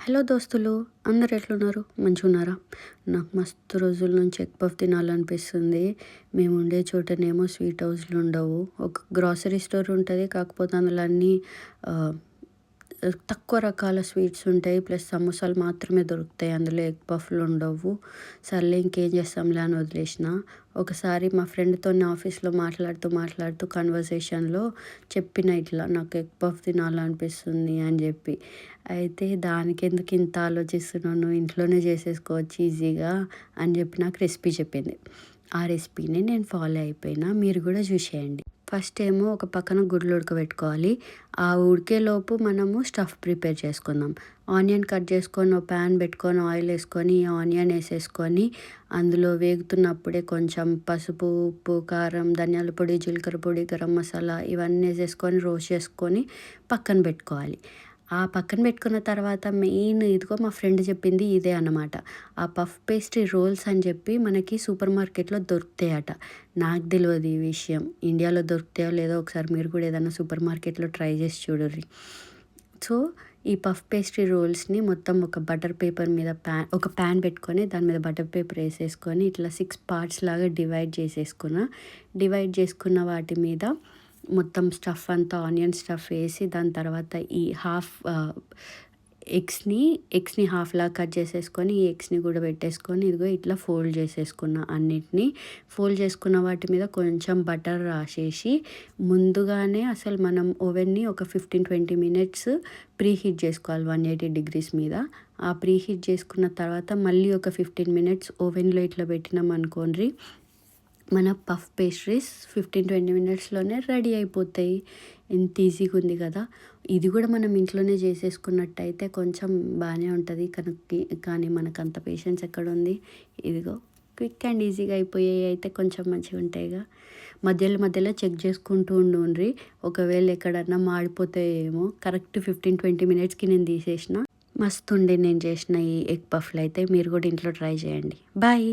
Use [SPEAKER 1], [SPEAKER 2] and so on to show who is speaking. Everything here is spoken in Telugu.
[SPEAKER 1] హలో దోస్తులు, అందరు ఎట్లున్నారు? మంచిగున్నారా? నాకు మస్తు రోజుల నుంచి ఎగ్ పఫ్ తినాలనిపిస్తుంది. మేము ఉండే చోటనేమో స్వీట్ హౌస్లు ఉండవు. ఒక గ్రాసరీ స్టోర్ ఉంటుంది, కాకపోతే అందులో అన్నీ తక్కువ రకాల స్వీట్స్ ఉంటాయి, ప్లస్ సమోసాలు మాత్రమే దొరుకుతాయి. అందులో ఎగ్ పఫ్లు ఉండవు. సర్లే ఇంకేం చేస్తాంలే అని వదిలేసిన. ఒకసారి మా ఫ్రెండ్తో ఆఫీస్లో మాట్లాడుతూ కన్వర్సేషన్లో చెప్పిన, ఇట్లా నాకు ఎగ్ పఫ్ తినాలనిపిస్తుంది అని చెప్పి. అయితే దానికి ఎందుకు ఇంత ఆలోచిస్తున్నాను, ఇంట్లోనే చేసేసుకోవచ్చు ఈజీగా అని చెప్పి నాకు రెసిపీ చెప్పింది. ఆ రెసిపీని నేను ఫాలో అయిపోయినా, మీరు కూడా చూసేయండి. ఫస్ట్ ఏమో ఒక పక్కన గుడ్లు ఉడకబెట్టుకోవాలి. ఆ ఉడికేలోపు మనము స్టఫ్ ప్రిపేర్ చేసుకుందాం. ఆనియన్ కట్ చేసుకొని ఒక ప్యాన్ పెట్టుకొని ఆయిల్ వేసుకొని ఆనియన్ వేసేసుకొని అందులో వేగుతున్నప్పుడే కొంచెం పసుపు, ఉప్పు, కారం, ధనియాల పొడి, జీలకర్ర పొడి, గరం మసాలా ఇవన్నీ వేసేసుకొని రోస్ట్ చేసుకొని పక్కన పెట్టుకోవాలి. ఆ పక్కన పెట్టుకున్న తర్వాత మెయిన్ ఇదిగో మా ఫ్రెండ్ చెప్పింది ఇదే అన్నమాట. ఆ పఫ్ పేస్ట్రీ రోల్స్ అని చెప్పి మనకి సూపర్ మార్కెట్లో దొరుకుతాయట. నాకు తెలియదు ఈ విషయం. ఇండియాలో దొరుకుతాయో లేదో ఒకసారి మీరు కూడా ఏదైనా సూపర్ మార్కెట్లో ట్రై చేసి చూడండి. సో ఈ పఫ్ పేస్ట్రీ రోల్స్ని మొత్తం ఒక బటర్ పేపర్ మీద ఒక ప్యాన్ పెట్టుకొని దాని మీద బటర్ పేపర్ వేసేసుకొని ఇట్లా 6 పార్ట్స్ లాగా డివైడ్ చేసుకున్న వాటి మీద మొత్తం స్టఫ్ అంతా ఆనియన్ స్టఫ్ వేసి, దాని తర్వాత ఈ ఎగ్స్ని హాఫ్లా కట్ చేసేసుకొని ఈ ఎగ్స్ని కూడా పెట్టేసుకొని ఇదిగో ఇట్లా ఫోల్డ్ చేసేసుకున్న అన్నిటినీ ఫోల్డ్ చేసుకున్న వాటి మీద కొంచెం బటర్ రాసేసి ముందుగానే అసలు మనం ఓవెన్ని ఒక 15-20 మినిట్స్ ప్రీ హీట్ చేసుకోవాలి 180 degrees మీద. ఆ ప్రీ హీట్ చేసుకున్న తర్వాత మళ్ళీ ఒక 15 మినిట్స్ ఓవెన్లో ఇట్లా పెట్టినాం అనుకోండి, మన పఫ్ పేస్ట్రీస్ 15-20 మినిట్స్లోనే రెడీ అయిపోతాయి. ఎంత ఈజీగా ఉంది కదా. ఇది కూడా మనం ఇంట్లోనే చేసేసుకున్నట్టయితే కొంచెం బాగానే ఉంటుంది. కానీ మనకు అంత పేషెన్స్ ఎక్కడ ఉంది. ఇదిగో క్విక్ అండ్ ఈజీగా అయిపోయాయి అయితే కొంచెం మంచిగా ఉంటాయిగా. మధ్యలో చెక్ చేసుకుంటూ ఉండుండ్రి, ఒకవేళ ఎక్కడన్నా మాడిపోతాయేమో. కరెక్ట్ 15-20 మినిట్స్కి నేను తీసేసిన. మస్తు ఉండే నేను చేసిన ఈ ఎగ్ పఫ్లు అయితే. మీరు కూడా ఇంట్లో ట్రై చేయండి. బాయ్.